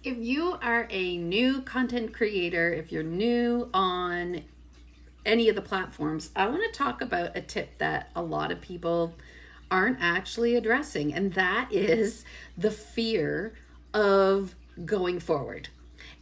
If you are a new content creator, if you're new on any of the platforms, I want to talk about a tip that a lot of people aren't actually addressing, and that is the fear of going forward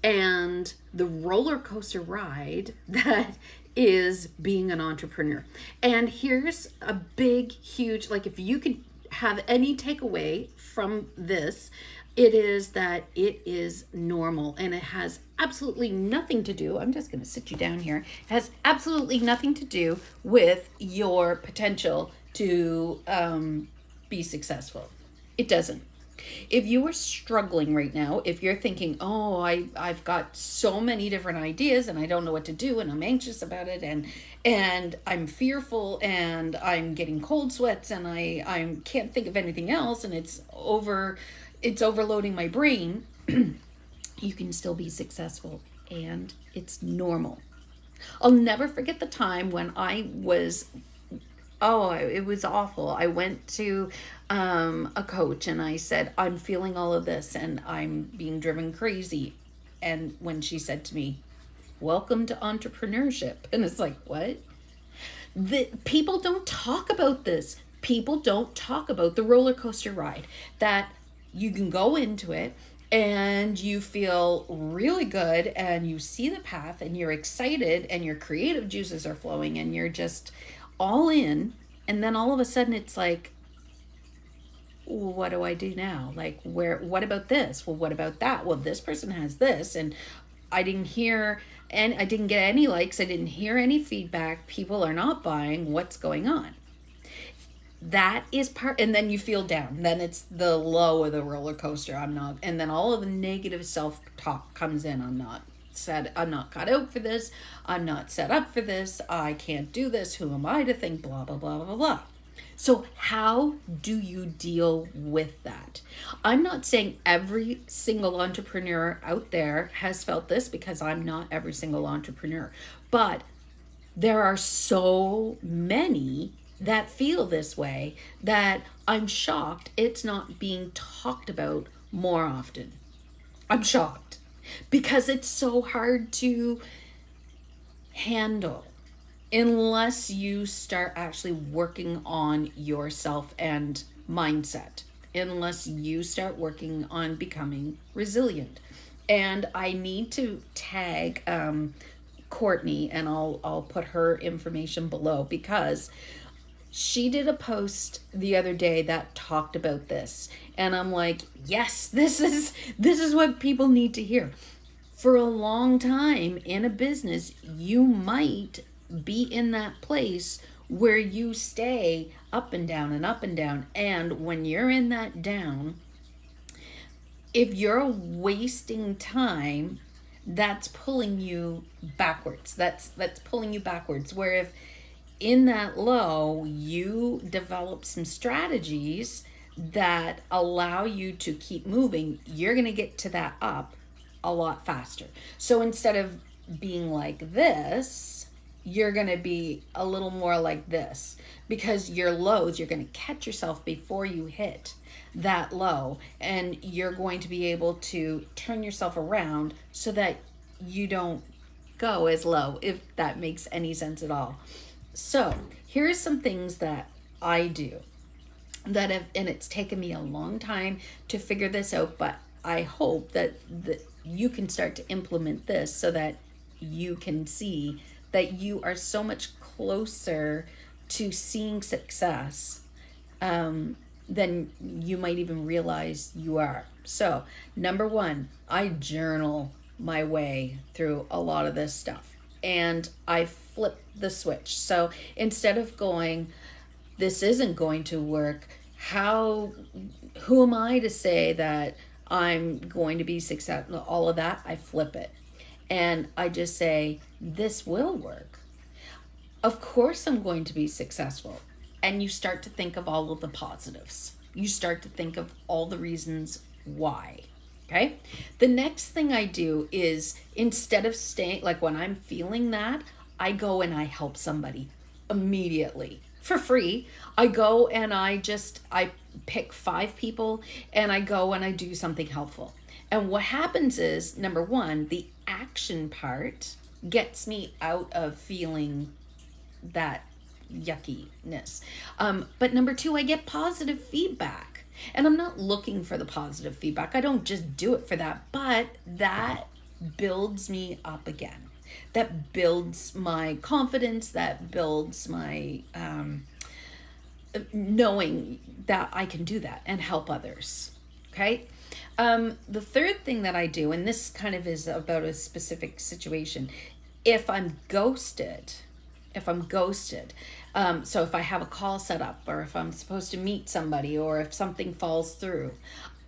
and the roller coaster ride that is being an entrepreneur. And here's a big, huge, like, if you could have any takeaway from this, it is that it is normal and it has absolutely nothing to do. I'm just going to sit you down here. It has absolutely nothing to do with your potential to be successful. It doesn't. If you are struggling right now, if you're thinking, oh, I've got so many different ideas and I don't know what to do and I'm anxious about it and I'm fearful and I'm getting cold sweats and I can't think of anything else and it's overloading my brain, you can still be successful and it's normal. I'll never forget the time when it was awful. I went to a coach and I said, I'm feeling all of this and I'm being driven crazy. And when she said to me, welcome to entrepreneurship. And it's like, what? People don't talk about this. People don't talk about the roller coaster ride that you can go into it and you feel really good and you see the path and you're excited and your creative juices are flowing and you're just all in. And then all of a sudden it's like, what do I do now? Like, what about this? Well, what about that? Well, this person has this and I didn't hear, and I didn't get any likes. I didn't hear any feedback. People are not buying. What's going on? That is part, and then you feel down. Then it's the low of the roller coaster. I'm not, and then all of the negative self-talk comes in. I'm not cut out for this. I'm not set up for this. I can't do this. Who am I to think blah, blah, blah, blah, blah. So how do you deal with that? I'm not saying every single entrepreneur out there has felt this, because I'm not every single entrepreneur, but there are so many that feel this way that I'm shocked it's not being talked about more often. I'm shocked because it's so hard to handle unless you start actually working on yourself and mindset, unless you start working on becoming resilient. And I need to tag Courtney, and I'll put her information below, because she did a post the other day that talked about this, and I'm like, yes, this is what people need to hear. For a long time in a business, you might be in that place where you stay up and down and up and down. And when you're in that down, if you're wasting time, that's pulling you backwards. That's pulling you backwards. Where if in that low, you develop some strategies that allow you to keep moving, you're going to get to that up a lot faster. So instead of being like this, you're going to be a little more like this, because your lows, you're going to catch yourself before you hit that low, and you're going to be able to turn yourself around so that you don't go as low, if that makes any sense at all. So here's some things that I do that have, and it's taken me a long time to figure this out, but I hope that you can start to implement this so that you can see that you are so much closer to seeing success than you might even realize you are. So, number one, I journal my way through a lot of this stuff, and I flip the switch. So instead of going, this isn't going to work, who am I to say that I'm going to be successful? All of that, I flip it. And I just say, this will work. Of course I'm going to be successful. And you start to think of all of the positives. You start to think of all the reasons why. Okay? The next thing I do is, instead of staying, like when I'm feeling that, I go and I help somebody immediately for free. I go and I pick 5 people and I go and I do something helpful. And what happens is, number one, the action part gets me out of feeling that yuckiness. But number two, I get positive feedback. And I'm not looking for the positive feedback. I don't just do it for that, but that builds me up again. That builds my confidence, that builds my knowing that I can do that and help others. Okay. The third thing that I do, and this kind of is about a specific situation, if I'm ghosted, so if I have a call set up, or if I'm supposed to meet somebody, or if something falls through,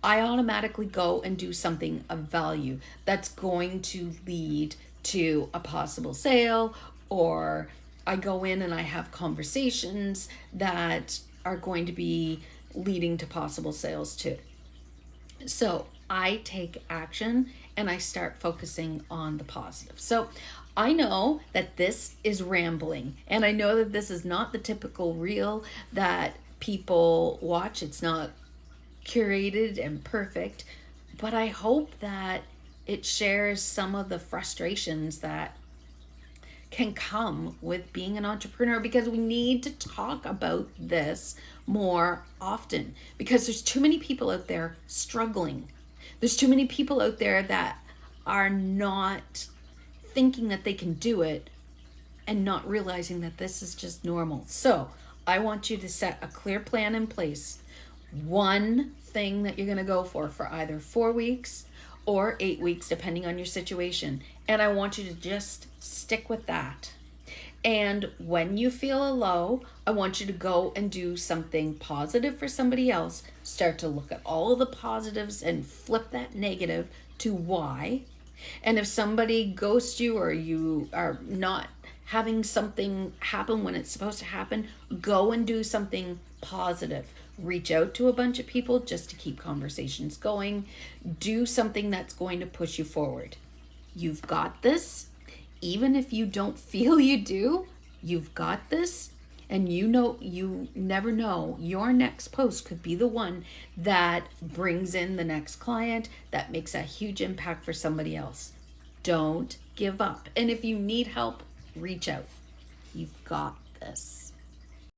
I automatically go and do something of value that's going to lead to a possible sale, or I go in and I have conversations that are going to be leading to possible sales too. So I take action and I start focusing on the positive. So I know that this is rambling, and I know that this is not the typical reel that people watch. It's not curated and perfect, but I hope that it shares some of the frustrations that can come with being an entrepreneur, because we need to talk about this more often, because there's too many people out there struggling. There's too many people out there that are not thinking that they can do it and not realizing that this is just normal. So I want you to set a clear plan in place. One thing that you're going to go for either 4 weeks or 8 weeks, depending on your situation. And I want you to just stick with that. And when you feel a low, I want you to go and do something positive for somebody else. Start to look at all of the positives and flip that negative to why. And if somebody ghosts you, or you are not having something happen when it's supposed to happen, go and do something positive. Reach out to a bunch of people just to keep conversations going. Do something that's going to push you forward. You've got this. Even if you don't feel you do, you've got this. And you know, you never know, your next post could be the one that brings in the next client, that makes a huge impact for somebody else. Don't give up. And if you need help, reach out. You've got this.